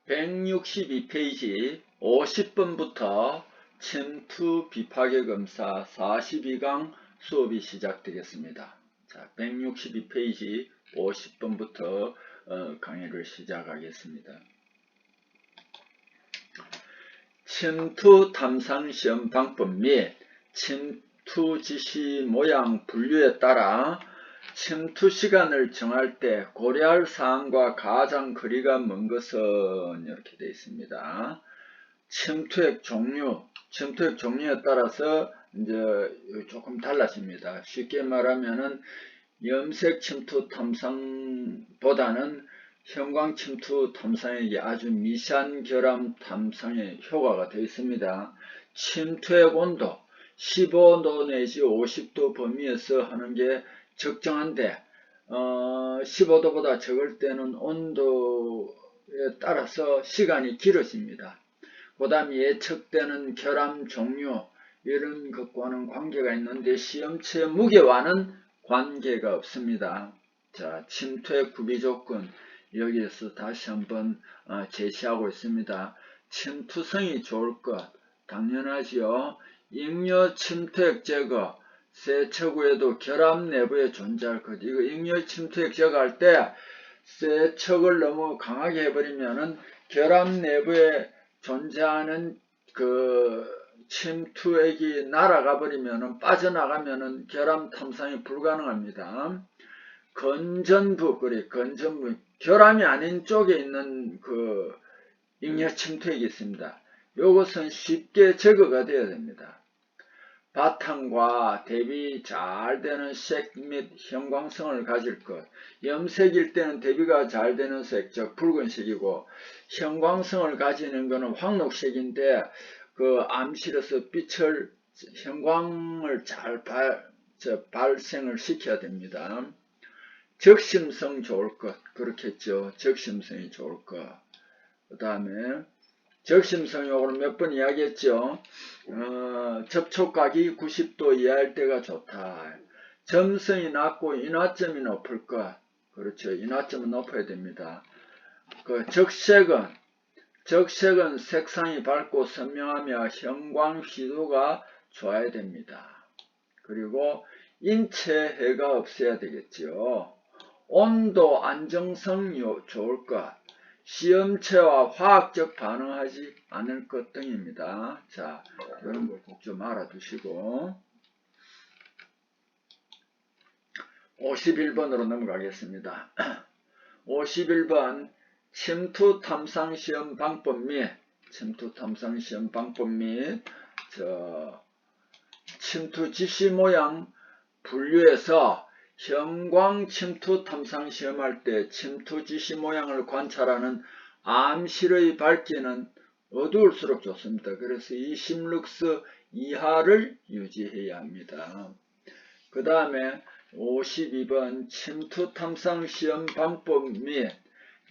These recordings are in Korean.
162페이지 50번부터 침투 비파괴 검사 42강 수업이 시작되겠습니다. 자, 162페이지 50번부터 강의를 시작하겠습니다. 침투 탐상 시험 방법 및 침투 지시 모양 분류에 따라 침투 시간을 정할 때 고려할 사항과 가장 거리가 먼 것은 이렇게 되어 있습니다. 침투액 종류에 따라서 이제 조금 달라집니다. 쉽게 말하면은 염색 침투 탐상보다는 형광 침투 탐상액이 아주 미세한 결함 탐상에 효과가 되어 있습니다. 침투액 온도 15도 내지 50도 범위에서 하는 게 적정한데 15도보다 적을 때는 온도에 따라서 시간이 길어집니다. 그 다음 예측되는 결함 종류 이런 것과는 관계가 있는데 시험체 무게와는 관계가 없습니다. 자, 침투의 구비조건 여기에서 다시 한번 제시하고 있습니다. 침투성이 좋을 것 당연하지요. 잉여 침투액 제거 세척후에도 결함 내부에 존재할 것. 이거 잉여 침투액 제거할 때 세척을 너무 강하게 해버리면은 결함 내부에 존재하는 그 침투액이 날아가 버리면은 빠져나가면은 결함 탐상이 불가능합니다. 건전부 결함이 아닌 쪽에 있는 그 잉여 침투액이 있습니다. 이것은 쉽게 제거가 되어야 됩니다. 바탕과 대비 잘 되는 색 및 형광성을 가질 것. 염색일 때는 대비가 잘 되는 색, 즉 붉은색이고 형광성을 가지는 것은 황록색인데 그 암실에서 빛을 형광을 잘 발생을 시켜야 됩니다. 적심성 좋을 것. 그렇겠죠. 적심성이 좋을 것. 그 다음에 적심성 요거는 몇 번 이야기했죠. 접촉각이 90도 이하일 때가 좋다. 점성이 낮고 인화점이 높을 것. 그렇죠. 인화점은 높아야 됩니다. 그 적색은 색상이 밝고 선명하며 형광 휘도가 좋아야 됩니다. 그리고 인체해가 없어야 되겠죠. 온도 안정성 좋을 것. 시험체와 화학적 반응하지 않을 것 등입니다. 자, 이런 걸 꼭 좀 알아두시고 51번으로 넘어가겠습니다. 51번 침투 탐상 시험 방법 및 침투 지시 모양 분류에서 형광 침투 탐상 시험할 때 침투 지시 모양을 관찰하는 암실의 밝기는 어두울수록 좋습니다. 그래서 20룩스 이하를 유지해야 합니다. 그 다음에 52번 침투 탐상 시험 방법 및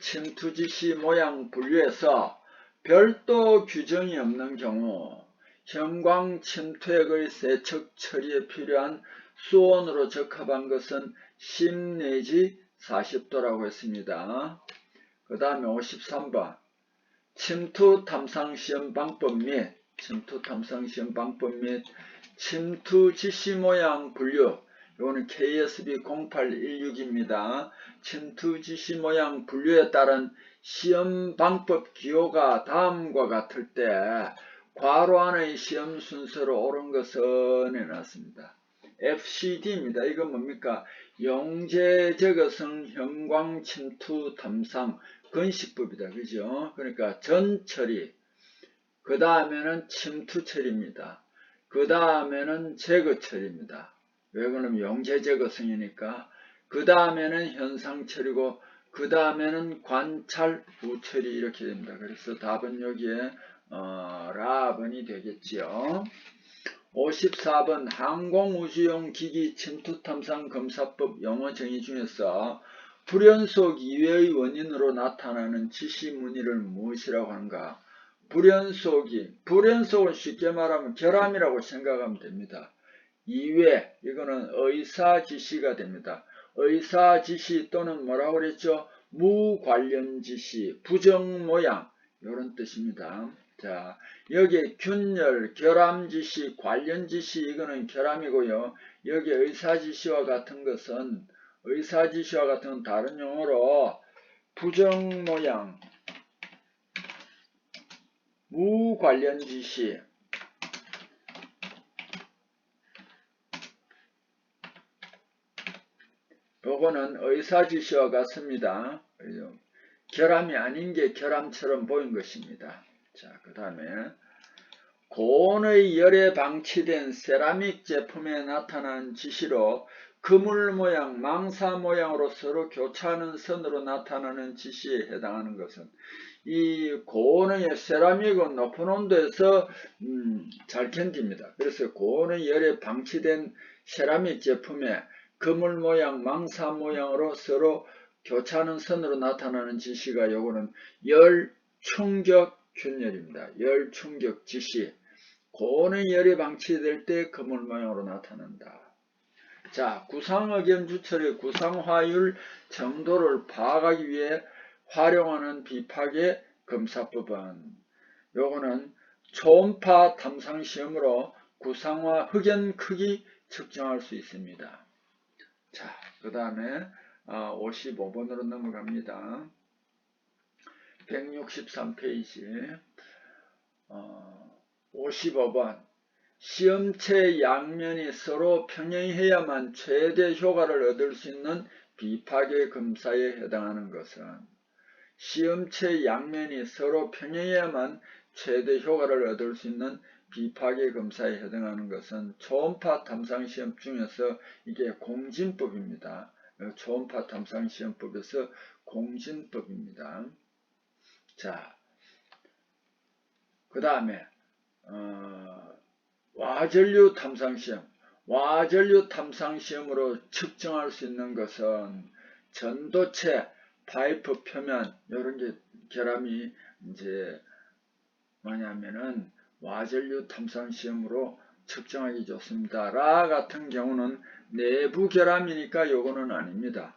침투 지시 모양 분류에서 별도 규정이 없는 경우 형광 침투액의 세척 처리에 필요한 수온으로 적합한 것은 10 내지 40도라고 했습니다. 그 다음에 53번 침투 탐상 시험 방법 및 침투 지시 모양 분류 이거는 KSB 0816입니다. 침투 지시 모양 분류에 따른 시험 방법 기호가 다음과 같을 때 괄호 안의 시험 순서로 옳은 것은 해놨습니다. FCD입니다. 이건 뭡니까? 용제 제거성 형광 침투 탐상 건식법이다. 그죠? 그러니까 전 처리, 그 다음에는 침투 처리입니다. 그 다음에는 제거 처리입니다. 왜 그러면 용제 제거성이니까. 그 다음에는 현상 처리고, 그 다음에는 관찰 후 처리 이렇게 됩니다. 그래서 답은 여기에 라번이 되겠지요. 54번 항공우주용 기기 침투 탐상 검사법 용어 정의 중에서 불연속 이외의 원인으로 나타나는 지시 무늬를 무엇이라고 하는가? 불연속은 쉽게 말하면 결함이라고 생각하면 됩니다. 이외, 이거는 의사지시가 됩니다. 의사지시 또는 뭐라고 그랬죠? 무관련 지시, 부정모양, 요런 뜻입니다. 자, 여기에 균열, 결함지시, 관련지시 이거는 결함이고요. 여기 의사지시와 같은 것은 의사지시와 같은 다른 용어로 부정모양, 무관련지시, 요거는 의사지시와 같습니다. 결함이 아닌 게 결함처럼 보인 것입니다. 자, 그 다음에 고온의 열에 방치된 세라믹 제품에 나타난 지시로 그물 모양, 망사 모양으로 서로 교차하는 선으로 나타나는 지시에 해당하는 것은 이 고온의 세라믹은 높은 온도에서 잘 견딥니다. 그래서 고온의 열에 방치된 세라믹 제품에 그물 모양, 망사 모양으로 서로 교차하는 선으로 나타나는 지시가 요거는 열 충격 균열입니다. 열 충격 지시. 고온의 열이 방치될 때 그물 모양으로 나타난다. 자, 구상의견주철의 구상화율 정도를 파악하기 위해 활용하는 비파계 검사법은 요거는 초음파 탐상시험으로 구상화 흑연 크기 측정할 수 있습니다. 자, 그 다음에 55번으로 넘어갑니다. 163페이지 55번 시험체 양면이 서로 평행해야만 최대 효과를 얻을 수 있는 비파계 검사에 해당하는 것은 시험체 양면이 서로 평행해야만 최대 효과를 얻을 수 있는 비파계 검사에 해당하는 것은 초음파 탐상시험 중에서 이게 공진법입니다. 초음파 탐상시험법에서 공진법입니다. 자, 그 다음에 와전류 탐상시험. 와전류 탐상시험으로 측정할 수 있는 것은 전도체, 파이프 표면 이런 게 결함이 이제 뭐냐면은 와전류 탐상시험으로 측정하기 좋습니다. 라 같은 경우는 내부 결함이니까 요거는 아닙니다.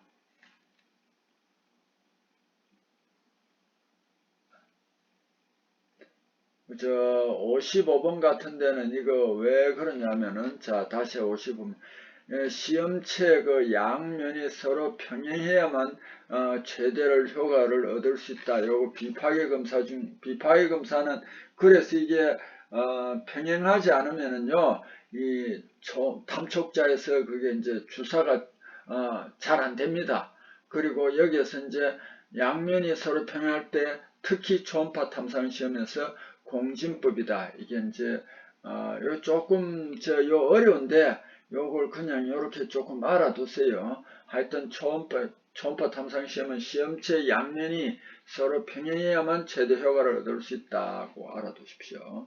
저 55번 같은 데는 이거 왜 그러냐면은 자 다시 55번 시험체 그 양면이 서로 평행해야만 최대를 효과를 얻을 수 있다. 요거 비파계 검사 중 비파계 검사는 그래서 이게 평행하지 않으면은요 이 탐촉자에서 그게 이제 주사가 잘 안 됩니다. 그리고 여기에서 이제 양면이 서로 평행할 때 특히 초음파 탐상 시험에서 공진법이다. 이게 이제 요 조금 요 어려운데 요걸 그냥 요렇게 조금 알아두세요. 하여튼 초음파 탐상 시험은 시험체 양면이 서로 평행해야만 최대 효과를 얻을 수 있다고 알아두십시오.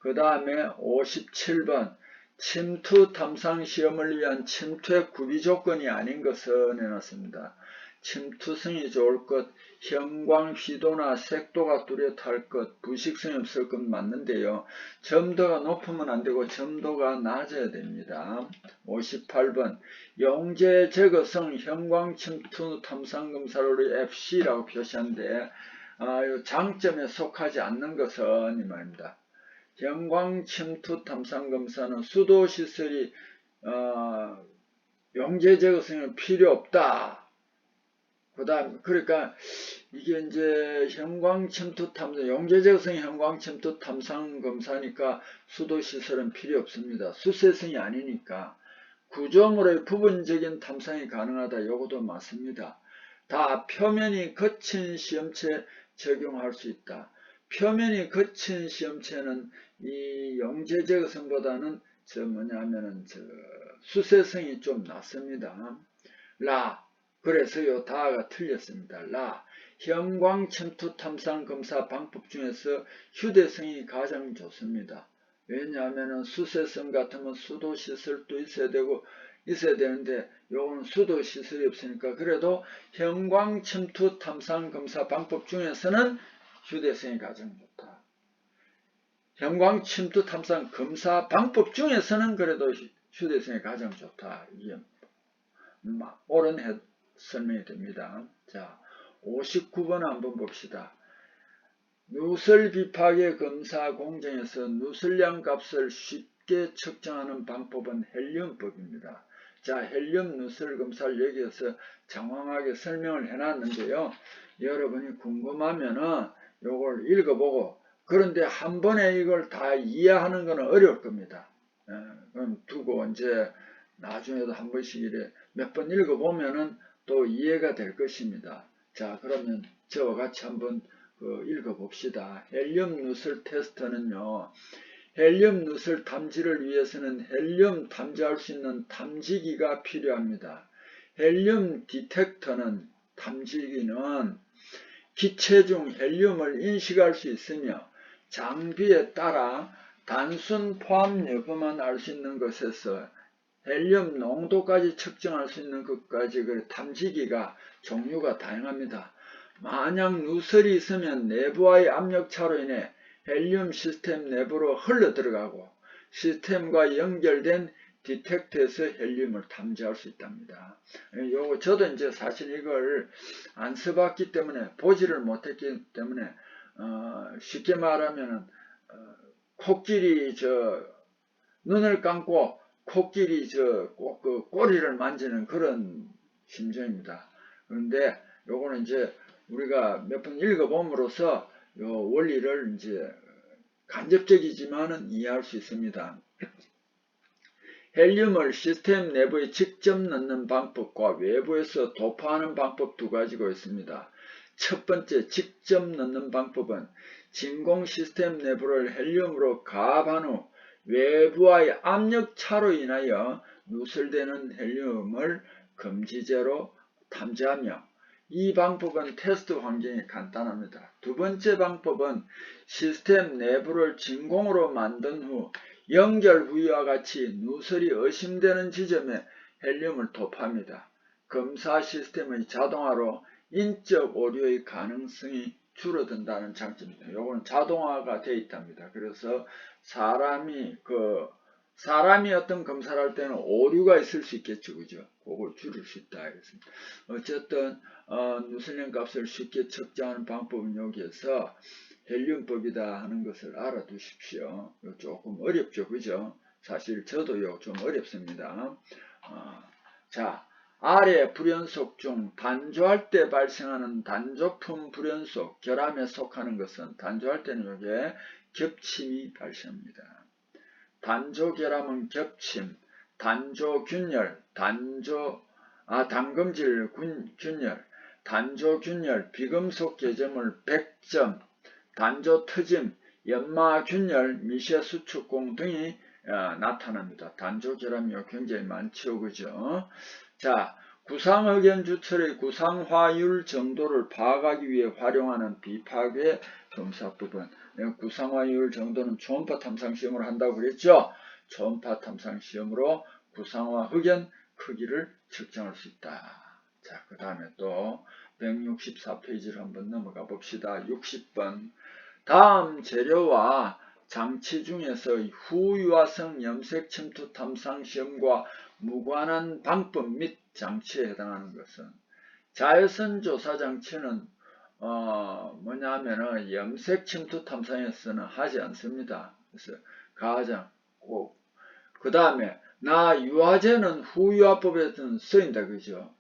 그 다음에 57번 침투 탐상 시험을 위한 침투의 구비 조건이 아닌 것을 내놨습니다. 침투성이 좋을 것, 형광 휘도나 색도가 뚜렷할 것, 부식성이 없을 것 맞는데요. 점도가 높으면 안되고 점도가 낮아야 됩니다. 58번 용재 제거성 형광 침투 탐상검사를 FC라고 표시한데 장점에 속하지 않는 것은 이 말입니다. 형광 침투 탐상검사는 수도시설이 용재 제거성이 필요 없다. 그 다음, 그러니까, 이게 이제 형광침투 탐상, 용재제거성 형광침투 탐상 검사니까 수도시설은 필요 없습니다. 수세성이 아니니까. 구조물의 부분적인 탐상이 가능하다. 요것도 맞습니다. 다 표면이 거친 시험체에 적용할 수 있다. 표면이 거친 시험체는 이 용재제거성보다는 수세성이 좀 낮습니다. 그래서 요 다가 틀렸습니다. 형광 침투 탐상 검사 방법 중에서 휴대성이 가장 좋습니다. 왜냐하면 수세성 같으면 수도 시설도 있어야 되는데 요거는 수도 시설이 없으니까 그래도 형광 침투 탐상 검사 방법 중에서는 휴대성이 가장 좋다. 형광 침투 탐상 검사 방법 중에서는 그래도 휴대성이 가장 좋다. 이게 옳은 설명이 됩니다. 자, 59번 한번 봅시다. 누설 비파계 검사 공정에서 누설량 값을 쉽게 측정하는 방법은 헬륨법입니다. 자, 헬륨 누설 검사를 여기에서 장황하게 설명을 해놨는데요. 여러분이 궁금하면은 요걸 읽어보고, 그런데 한 번에 이걸 다 이해하는 것은 어려울 겁니다. 그럼 두고 이제 나중에도 한 번씩 이래 몇 번 읽어보면은 또 이해가 될 것입니다. 자, 그러면 저와 같이 한번 읽어봅시다. 헬륨 누설 테스트는요, 헬륨 누설 탐지를 위해서는 헬륨 탐지할 수 있는 탐지기가 필요합니다. 헬륨 디텍터는 탐지기는 기체 중 헬륨을 인식할 수 있으며 장비에 따라 단순 포함 여부만 알 수 있는 것에서 헬륨 농도까지 측정할 수 있는 것까지 탐지기가 종류가 다양합니다. 만약 누설이 있으면 내부와의 압력차로 인해 헬륨 시스템 내부로 흘러 들어가고 시스템과 연결된 디텍터에서 헬륨을 탐지할 수 있답니다. 저도 이제 사실 이걸 안 써봤기 때문에 보지를 못했기 때문에 쉽게 말하면 코끼리 눈을 감고 코끼리 꼭 꼬리를 만지는 그런 심정입니다. 그런데 요거는 이제 우리가 몇 번 읽어봄으로써 요 원리를 이제 간접적이지만은 이해할 수 있습니다. 헬륨을 시스템 내부에 직접 넣는 방법과 외부에서 도포하는 방법 두 가지가 있습니다. 첫 번째 직접 넣는 방법은 진공 시스템 내부를 헬륨으로 가압한 후 외부와의 압력 차로 인하여 누설되는 헬륨을 금지제로 탐지하며, 이 방법은 테스트 환경이 간단합니다. 두 번째 방법은 시스템 내부를 진공으로 만든 후 연결 부위와 같이 누설이 의심되는 지점에 헬륨을 도포합니다. 검사 시스템의 자동화로 인적 오류의 가능성이 줄어든다는 장점입니다. 요거는 자동화가 되어 있답니다. 그래서 사람이 어떤 검사를 할 때는 오류가 있을 수 있겠죠, 그죠? 그걸 줄일 수 있다. 그랬습니다. 어쨌든 누설량 값을 쉽게 측정하는 방법은 여기에서 헬륨법이다 하는 것을 알아두십시오. 조금 어렵죠, 그죠? 사실 저도요 좀 어렵습니다. 자, 아래 불연속 중 단조할 때 발생하는 단조품 불연속, 결함에 속하는 것은 단조할 때는 이게 겹침이 발생합니다. 단조결함은 겹침, 단조균열, 당금질 균열, 단조균열, 비금속 개점물 100점, 단조터짐, 연마균열, 미세수축공 등이 나타납니다. 단조결함이 굉장히 많죠, 그죠? 자, 구상흑연주철의 구상화율 정도를 파악하기 위해 활용하는 비파괴 검사법은, 구상화율 정도는 초음파 탐상 시험을 한다고 그랬죠? 초음파 탐상 시험으로 구상화 흑연 크기를 측정할 수 있다. 자, 그 다음에 또 164페이지를 한번 넘어가 봅시다. 60번. 다음 재료와 장치 중에서 후유화성 염색 침투 탐상 시험과 무관한 방법 및 장치에 해당하는 것은, 자외선 조사 장치는 뭐냐면은 염색 침투 탐상에서는 하지 않습니다. 그래서 가장 꼭. 그 다음에 유화제는 후유화법에서는 쓰인다, 그죠?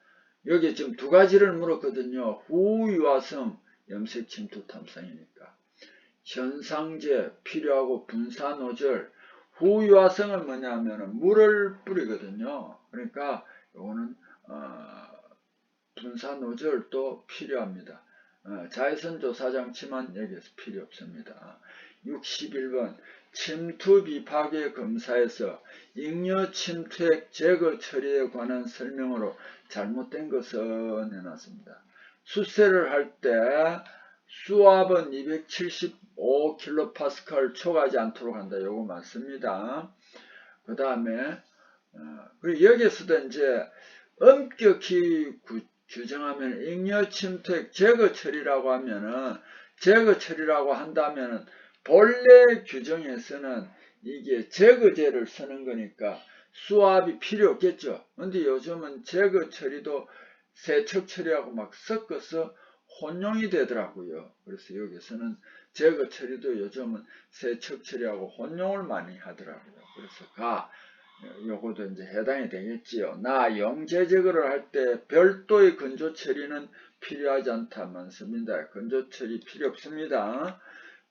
여기 지금 두 가지를 물었거든요. 후유화성 염색 침투 탐상이니까. 현상제 필요하고 분사노즐, 후유화성은 뭐냐면은 물을 뿌리거든요. 그러니까 요거는 분사노즐도 필요합니다. 자외선 조사 장치만 여기서 필요 없습니다. 61번. 침투 비파괴 검사에서 잉여 침투액 제거 처리에 관한 설명으로 잘못된 것은 해놨습니다. 수세를 할 때 수압은 275kPa 초과하지 않도록 한다. 요거 맞습니다. 그 다음에 여기에서도 이제 엄격히 규정하면 잉여 침투액 제거 처리라고 하면은, 제거 처리라고 한다면은 본래 규정에서는 이게 제거제를 쓰는 거니까 수압이 필요 없겠죠. 근데 요즘은 제거 처리도 세척 처리하고 막 섞어서 혼용이 되더라고요. 그래서 여기서는 제거 처리도 요즘은 세척 처리하고 혼용을 많이 하더라고요. 그래서 요것도 이제 해당이 되겠지요. 영재 제거를 할 때 별도의 건조 처리는 필요하지 않다 많습니다. 건조 처리 필요 없습니다.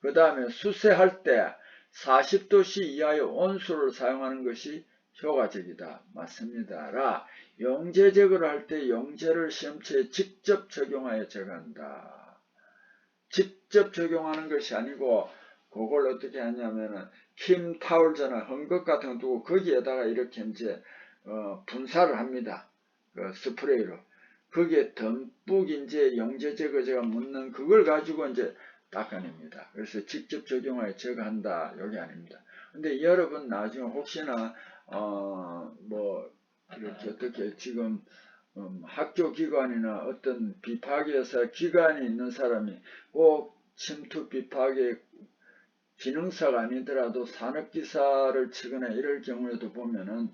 그 다음에 수세할 때 40도씨 이하의 온수를 사용하는 것이 효과적이다. 맞습니다. 용재 제거를 할 때 용재를 시험체에 직접 적용하여 제거한다. 직접 적용하는 것이 아니고 그걸 어떻게 하냐면은 킴 타월즈나 헝겊 같은 거 두고 거기에다가 이렇게 이제 분사를 합니다. 그 스프레이로. 거기에 듬뿍 이제 용재 제거제가 묻는 그걸 가지고 이제 닦아냅니다. 그래서 직접 적용하여 제거한다. 여기 아닙니다. 근데 여러분 나중에 혹시나 뭐 이렇게 어떻게 지금 학교 기관이나 어떤 비파기회사 기관이 있는 사람이 꼭 침투 비파기 기능사가 아니더라도 산업기사를 치거나 이럴 경우에도 보면은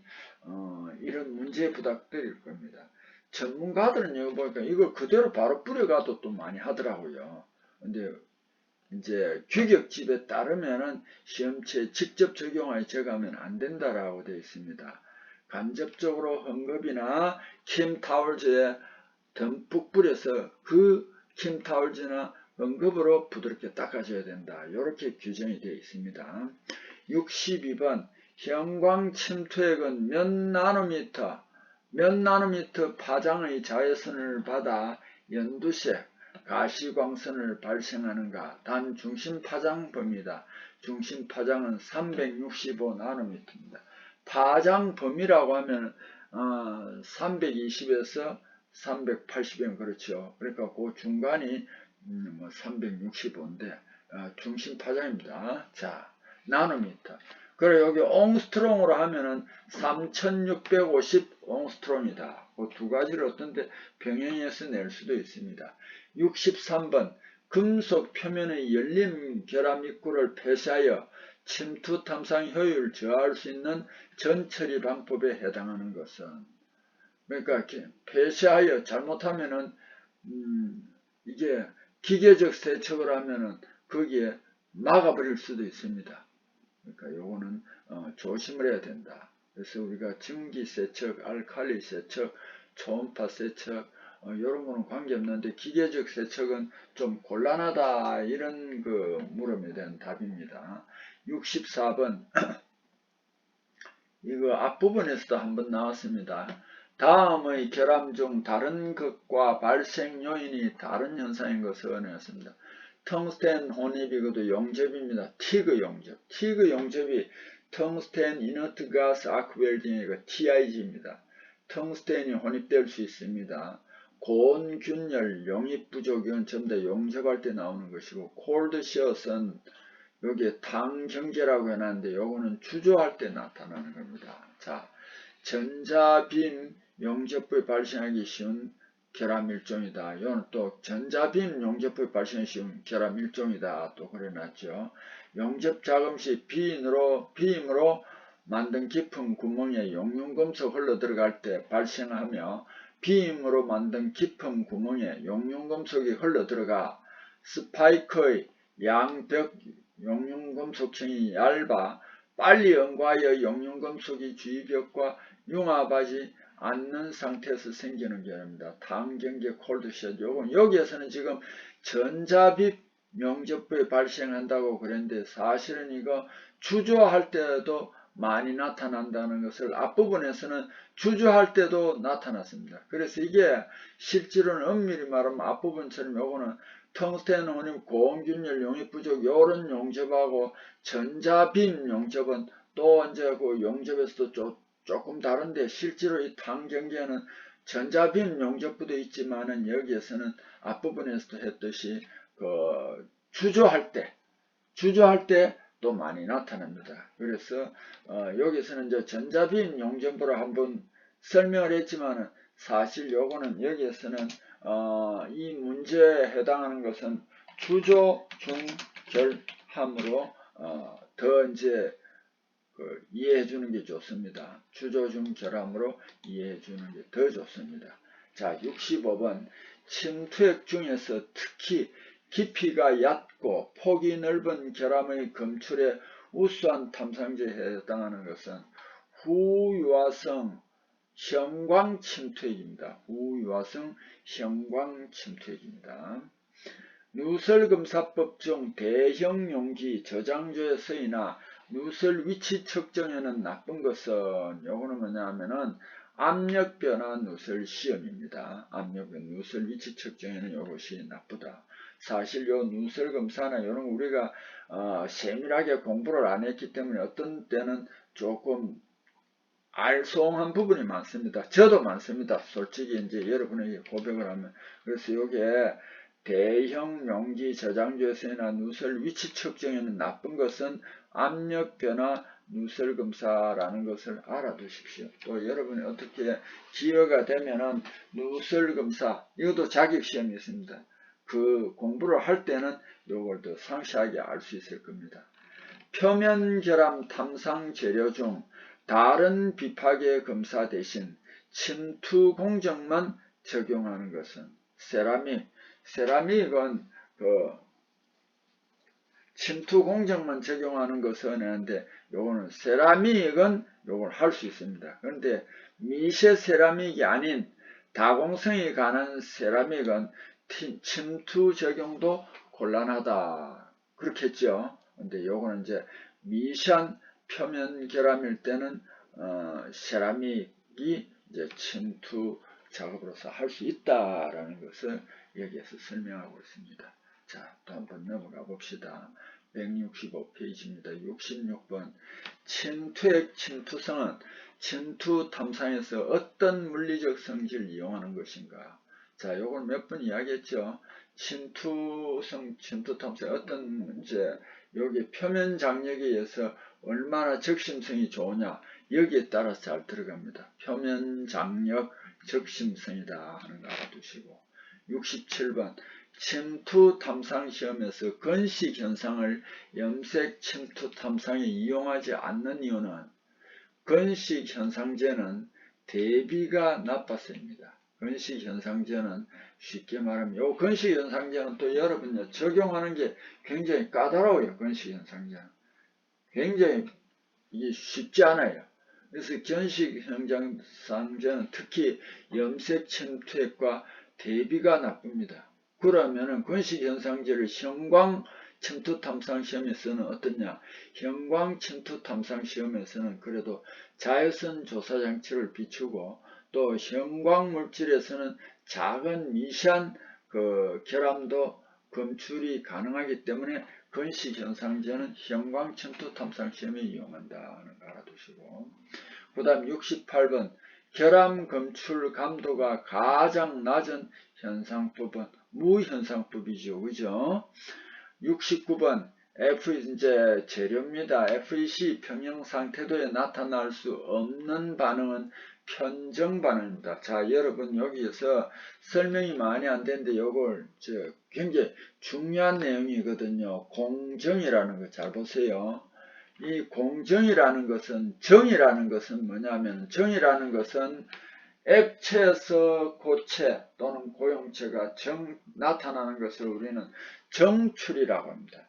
이런 문제에 부닥뜨릴 겁니다. 전문가들은 여기 보니까 이걸 그대로 바로 뿌려가도 또 많이 하더라고요. 근데 이제 규격집에 따르면은 시험체에 직접 적용하여 제거하면 안 된다라고 되어 있습니다. 간접적으로 헝겊이나 킴타월즈에 듬뿍 뿌려서 그 킴타월즈나 헝겊으로 부드럽게 닦아줘야 된다. 이렇게 규정이 되어 있습니다. 62번 형광 침투액은 몇 나노미터 파장의 자외선을 받아 연두색 가시광선을 발생하는가. 단 중심 파장 범위다. 중심 파장은 365나노미터입니다. 파장 범위라고 하면 320에서 380이면 그렇죠. 그러니까 그 중간이 365인데 중심 파장입니다. 자, 나노미터. 그래 여기 옹스트롱으로 하면은 3650 옹스트롱이다. 그 두 가지를 어떤데 병행해서 낼 수도 있습니다. 63번 금속 표면의 열림 결합 입구를 폐쇄하여 침투 탐상 효율을 저하할 수 있는 전처리 방법에 해당하는 것은, 그러니까 폐쇄하여 잘못하면은 이게 기계적 세척을 하면은 거기에 막아버릴 수도 있습니다. 그러니까 요거는 조심을 해야 된다. 그래서 우리가 증기 세척, 알칼리 세척, 초음파 세척 이런 거는 관계없는데 기계적 세척은 좀 곤란하다. 이런 그 물음에 대한 답입니다. 64번 이거 앞부분에서도 한번 나왔습니다. 다음의 결함 중 다른 것과 발생 요인이 다른 현상인 것을 언했습니다. 텅스텐 혼입이고도 용접입니다. 티그 용접. 티그 용접이 텅스텐 이너트 가스 아크 웰딩이고 TIG입니다. 텅스텐이 혼입될 수 있습니다. 고온균열 용입 부족은 전부 다 용접할 때 나오는 것이고, 콜드 시어선 여기에 당경계라고 해놨는데 요거는 주조할 때 나타나는 겁니다. 자, 전자빔 용접부에 발생하기 쉬운 결함 일종이다. 이거는 또 전자빔 용접부에 발생하기 쉬운 결함 일종이다. 또 그래놨죠. 용접 작업 시 빔으로 만든 깊은 구멍에 용융금속 흘러 들어갈 때 발생하며, 빔으로 만든 깊은 구멍에 용융금속이 흘러 들어가 스파이크의 양벽 용융금속층이 얇아 빨리 응고하여 용융금속이 주위벽과 융합하지 않는 상태에서 생기는 결합입니다. 당경계 콜드샷. 요건 여기에서는 지금 전자빔 용접부에 발생한다고 그랬는데 사실은 이거 주조할 때도 많이 나타난다는 것을 앞부분에서는 주조할 때도 나타났습니다. 그래서 이게 실제로는 엄밀히 말하면 앞부분처럼 요거는 텅스텐 혼입 고온균열 용입 부족 요런 용접하고 전자빔 용접은 또 이제 그 용접에서도 조금 다른데, 실제로 이 당경계는 전자빔 용접부도 있지만은 여기에서는 앞부분에서도 했듯이 그 주조할 때 또 많이 나타납니다. 그래서 여기서는 이제 전자빔 용접부를 한번 설명을 했지만은 사실 요거는 여기에서는 이 문제에 해당하는 것은 주조 중결함으로 더 이제 이해해 주는 게 좋습니다. 주조 중결함으로 이해해 주는 게 더 좋습니다. 자, 65번 침투액 중에서 특히 깊이가 얕고 폭이 넓은 결함의 검출에 우수한 탐상제에 해당하는 것은 후유화성 형광침투액입니다. 후유화성 형광침투액입니다. 누설검사법 중 대형용기 저장조의 서이나 누설 위치 측정에는 나쁜 것은 요거는 뭐냐 하면은 압력변화 누설 시험입니다. 압력변화 누설 위치 측정에는 요것이 나쁘다. 사실 요 누설 검사나 요런 우리가 세밀하게 공부를 안 했기 때문에 어떤 때는 조금 알쏭한 부분이 많습니다. 저도 많습니다. 솔직히 이제 여러분에게 고백을 하면. 그래서 요게 대형 용기 저장조에서나 누설 위치 측정에는 나쁜 것은 압력 변화 누설 검사라는 것을 알아두십시오. 또 여러분이 어떻게 기회가 되면은 누설 검사, 이것도 자격시험이 있습니다. 그 공부를 할 때는 요걸 더 상세하게 알 수 있을 겁니다. 표면 결함 탐상 재료 중 다른 비파계 검사 대신 침투 공정만 적용하는 것은 세라믹은 침투 공정만 적용하는 것은 하는데 요거는 세라믹은 요걸 할 수 있습니다. 그런데 미세 세라믹이 아닌 다공성이 가는 세라믹은 침투 적용도 곤란하다. 그렇겠죠. 근데 요거는 이제 미세한 표면 결함일 때는 세라믹이 이제 침투 작업으로서 할 수 있다라는 것을 여기에서 설명하고 있습니다. 자, 또 한번 넘어가 봅시다. 165페이지입니다. 66번. 침투액 침투성은 침투 탐상에서 어떤 물리적 성질을 이용하는 것인가? 자, 요걸 몇 번 이야기했죠. 침투성, 침투 탐상 어떤 이제 여기 표면 장력에 의해서 얼마나 적심성이 좋으냐 여기에 따라서 잘 들어갑니다. 표면 장력 적심성이다 하는 거 알아두시고. 67번. 침투 탐상 시험에서 건식 현상을 염색 침투 탐상에 이용하지 않는 이유는 건식 현상제는 대비가 나빠서입니다. 건식 현상제는 쉽게 말하면 요 건식 현상제는 또 여러분요 적용하는 게 굉장히 까다로워요. 건식 현상제는 굉장히 이게 쉽지 않아요. 그래서 건식 현상제는 특히 염색 침투액과 대비가 나쁩니다. 그러면은 건식 현상제를 형광 침투 탐상 시험에서는 어떠냐? 형광 침투 탐상 시험에서는 그래도 자외선 조사 장치를 비추고 또 형광 물질에서는 작은 미세한 결함도 검출이 가능하기 때문에 건식 현상제는 형광 침투 탐상 시험에 이용한다는 거 알아두시고. 그 다음 68번. 결함 검출 감도가 가장 낮은 현상법은 무현상법이죠. 그죠? 69번. F 이제 재료입니다. FEC 평형 상태도에 나타날 수 없는 반응은 편정 반응입니다. 자, 여러분 여기에서 설명이 많이 안 되는데 요걸 굉장히 중요한 내용이거든요. 공정이라는 거 잘 보세요. 이 공정이라는 것은 정이라는 것은 뭐냐면 정이라는 것은 액체에서 고체 또는 고용체가 나타나는 것을 우리는 정출이라고 합니다.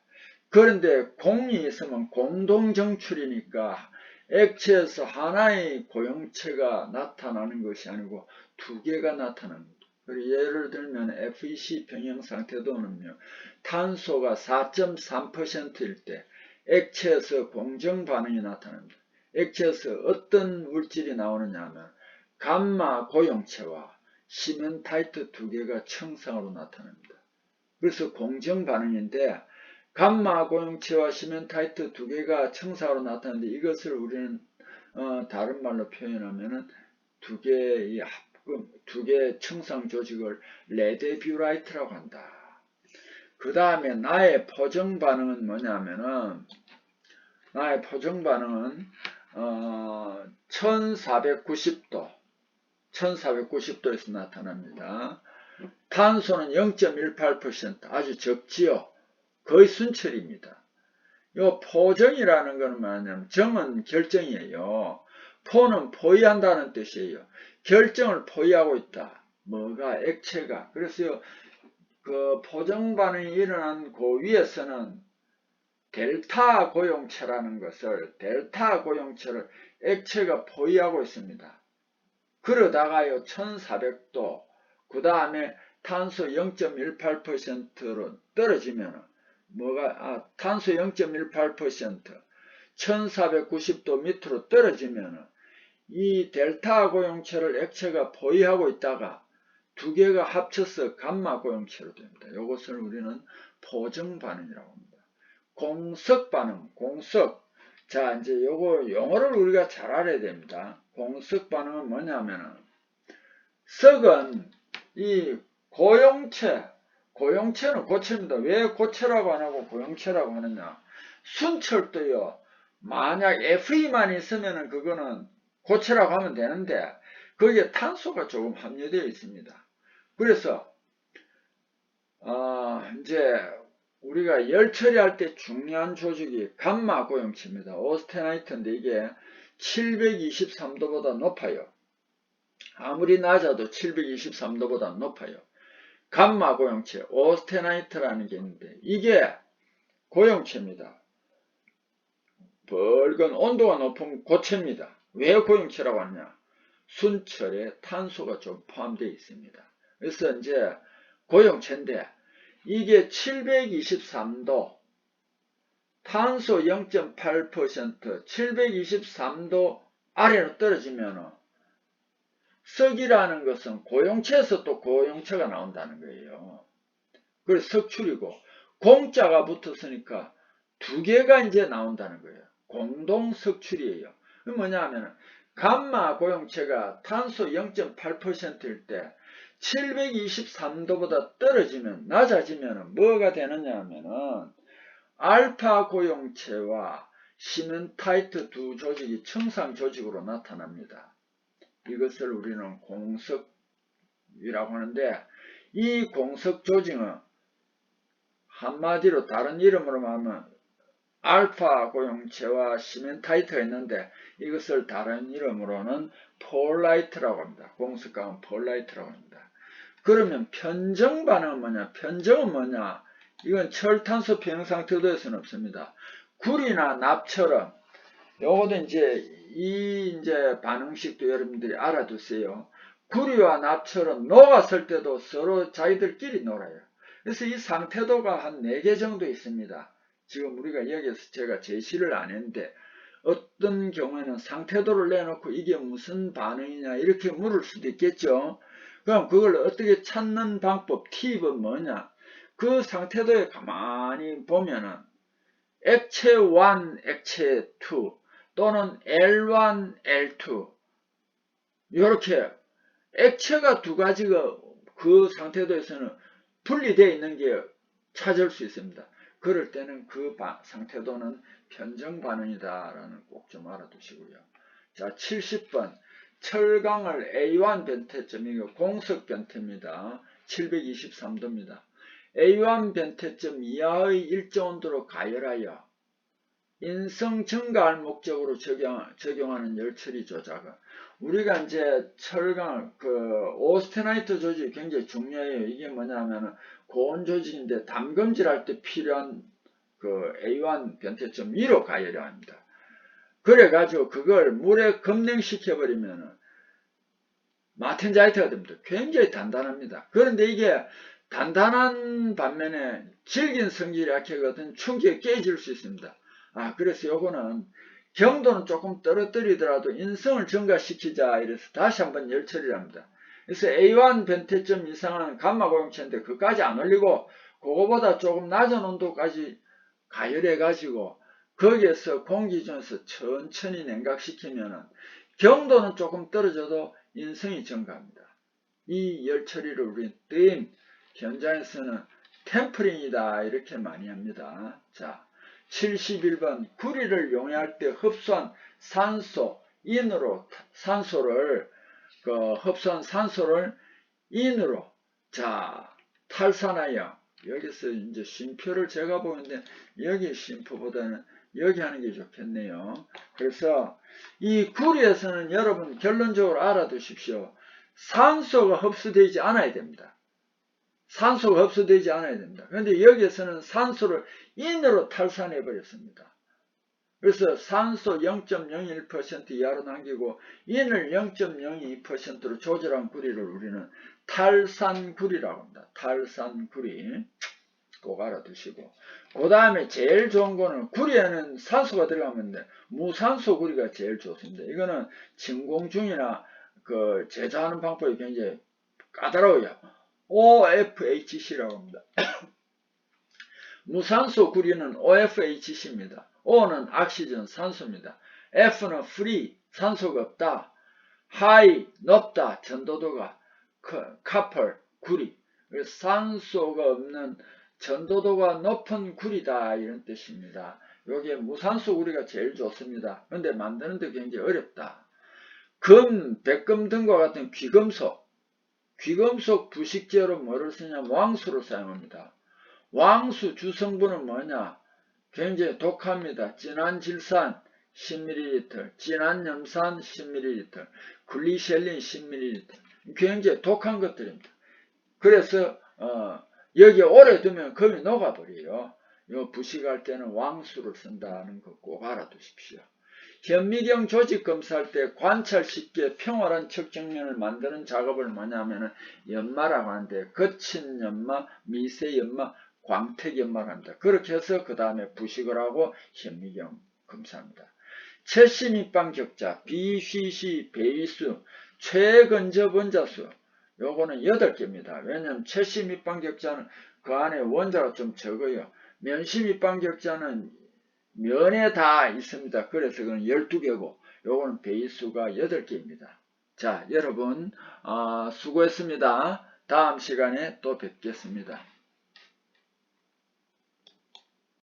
그런데 공이 있으면 공동정출이니까 액체에서 하나의 고용체가 나타나는 것이 아니고 두 개가 나타납니다. 예를 들면 FEC 평형 상태도는요, 탄소가 4.3%일 때 액체에서 공정 반응이 나타납니다. 액체에서 어떤 물질이 나오느냐 하면 감마 고용체와 시멘타이트 두 개가 청상으로 나타납니다. 그래서 공정 반응인데 감마 고용체와 시멘타이트 두 개가 청상으로 나타나는데 이것을 우리는 다른 말로 표현하면은 두 개의 두 개의 청상 조직을 레데뷰라이트라고 한다. 그 다음에 나의 포정 반응은 뭐냐면은 나의 포정 반응은 1490도에서 나타납니다. 탄소는 0.18% 아주 적지요. 거의 순철입니다. 요 포정이라는 것은 뭐냐면 정은 결정이에요. 포는 포위한다는 뜻이에요. 결정을 포위하고 있다. 뭐가 액체가. 그래서 그 포정 반응이 일어난 그 위에서는 델타 고용체라는 것을 델타 고용체를 액체가 포위하고 있습니다. 그러다가요 1400도 그 다음에 탄소 0.18%로 떨어지면 탄소 0.18% 1490도 밑으로 떨어지면 이 델타 고용체를 액체가 포위하고 있다가 두 개가 합쳐서 감마 고용체로 됩니다. 이것을 우리는 포정 반응이라고 합니다. 공석 반응, 공석. 자, 이제 요거 용어를 우리가 잘 알아야 됩니다. 공석 반응은 뭐냐면은 석은 이 고용체, 고용체는 고체입니다. 왜 고체라고 안 하고 고용체라고 하느냐? 순철도요. 만약 Fe만 있으면은 그거는 고체라고 하면 되는데 거기에 탄소가 조금 함유되어 있습니다. 그래서 이제 우리가 열 처리할 때 중요한 조직이 감마 고용체입니다. 오스테나이트인데 이게 723도보다 높아요. 아무리 낮아도 723도보다 높아요. 감마 고용체, 오스테나이트라는 게 있는데 이게 고용체입니다. 붉은 온도가 높은 고체입니다. 왜 고용체라고 하느냐? 순철에 탄소가 좀 포함되어 있습니다. 그래서 이제 고용체인데 이게 723도, 탄소 0.8%, 723도 아래로 떨어지면 석이라는 것은 고용체에서 또 고용체가 나온다는 거예요. 그래서 석출이고 공자가 붙었으니까 두 개가 이제 나온다는 거예요. 공동 석출이에요. 뭐냐 하면 감마 고용체가 탄소 0.8%일 때 723도보다 떨어지면 낮아지면 뭐가 되느냐 하면은 알파 고용체와 시멘타이트 두 조직이 청상 조직으로 나타납니다. 이것을 우리는 공석이라고 하는데 이 공석 조직은 한마디로 다른 이름으로 말하면 알파 고용체와 시멘타이트가 있는데 이것을 다른 이름으로는 폴라이트라고 합니다. 공석강은 폴라이트라고 합니다. 그러면 편정 반응은 뭐냐? 편정은 뭐냐? 이건 철탄소 평형상태도에서는 없습니다. 구리나 납처럼 요것도 이제 반응식도 여러분들이 알아두세요. 구리와 납처럼 녹았을 때도 서로 자기들끼리 놀아요. 그래서 이 상태도가 한 4개 정도 있습니다. 지금 우리가 여기서 제가 제시를 안 했는데 어떤 경우에는 상태도를 내놓고 이게 무슨 반응이냐 이렇게 물을 수도 있겠죠. 그럼 그걸 어떻게 찾는 방법, 팁은 뭐냐? 그 상태도에 가만히 보면은 액체 1, 액체 2 또는 L1, L2 이렇게 액체가 두 가지가 그 상태도에서는 분리되어 있는 게 찾을 수 있습니다. 그럴 때는 그 상태도는 편정 반응이다라는 꼭 좀 알아두시고요. 자, 70번 철강을 A1 변태점이고 공석 변태입니다. 723도입니다. A1 변태점 이하의 일정온도로 가열하여 인성 증가할 목적으로 적용하는 열처리 조작은 우리가 이제 철강 오스테나이트 조직이 굉장히 중요해요. 이게 뭐냐면은 고온 조직인데 담금질할 때 필요한 A1 변태점 위로 가열해야 합니다. 그래가지고 그걸 물에 급냉시켜 버리면은 마텐자이트가 됩니다. 굉장히 단단합니다. 그런데 이게 단단한 반면에 질긴 성질이 약하거든 충격에 깨질 수 있습니다. 그래서 요거는 경도는 조금 떨어뜨리더라도 인성을 증가시키자 이래서 다시 한번 열처리를 합니다. 그래서 A1 변태점 이상은 감마 고용체인데 그까지 안 올리고 그거보다 조금 낮은 온도까지 가열해 가지고 거기에서 공기 중에서 천천히 냉각시키면은 경도는 조금 떨어져도 인성이 증가합니다. 이 열처리를 우리 뜨임 현장에서는 템퍼링이다 이렇게 많이 합니다. 자, 71번 구리를 용해할 때 흡수한 산소 인으로 흡수한 산소를 인으로 탈산하여 여기서 이제 쉼표를 제가 보는데 여기 쉼표보다는 여기 하는 게 좋겠네요. 그래서 이 구리에서는 여러분 결론적으로 알아두십시오. 산소가 흡수되지 않아야 됩니다. 산소가 흡수되지 않아야 됩니다. 그런데 여기에서는 산소를 인으로 탈산해 버렸습니다. 그래서 산소 0.01% 이하로 남기고 인을 0.02%로 조절한 구리를 우리는 탈산구리라고 합니다. 탈산구리. 꼭 알아두시고, 그 다음에 제일 좋은 거는 구리에는 산소가 들어가면 돼. 무산소 구리가 제일 좋습니다. 이거는 진공중이나 그 제조하는 방법이 굉장히 까다로워요. OFHC라고 합니다. 무산소 구리는 OFHC입니다. O는 옥시전 산소입니다. F는 free 산소가 없다. high 높다 전도도가 copper 구리. 산소가 없는 전도도가 높은 구리다 이런 뜻입니다. 여기에 무산소 구리가 제일 좋습니다. 그런데 만드는데 굉장히 어렵다. 금, 백금 등과 같은 귀금속 부식제로 뭐를 쓰냐면 왕수를 사용합니다. 왕수 주성분은 뭐냐? 굉장히 독합니다. 진한 질산 10ml, 진한 염산 10ml, 글리셀린 10ml. 굉장히 독한 것들입니다. 그래서 여기에 오래 두면 금이 녹아버려요. 이 부식할 때는 왕수를 쓴다는 거 꼭 알아두십시오. 현미경 조직 검사할 때 관찰 쉽게 평활한 측정면을 만드는 작업을 뭐냐면은 연마라고 하는데 거친 연마, 미세 연마, 광택 연마를 합니다. 그렇게 해서 그 다음에 부식을 하고 현미경 검사합니다. 채시 밑방 격자, BCC, 배위수, 최근접 원자수 요거는 8개입니다. 왜냐하면 채시 밑방 격자는 그 안에 원자가 좀 적어요. 면시 밑방 격자는 면에 다 있습니다. 그래서 그건 12개고 요거는 배수가 8개입니다. 자, 여러분 수고했습니다. 다음 시간에 또 뵙겠습니다.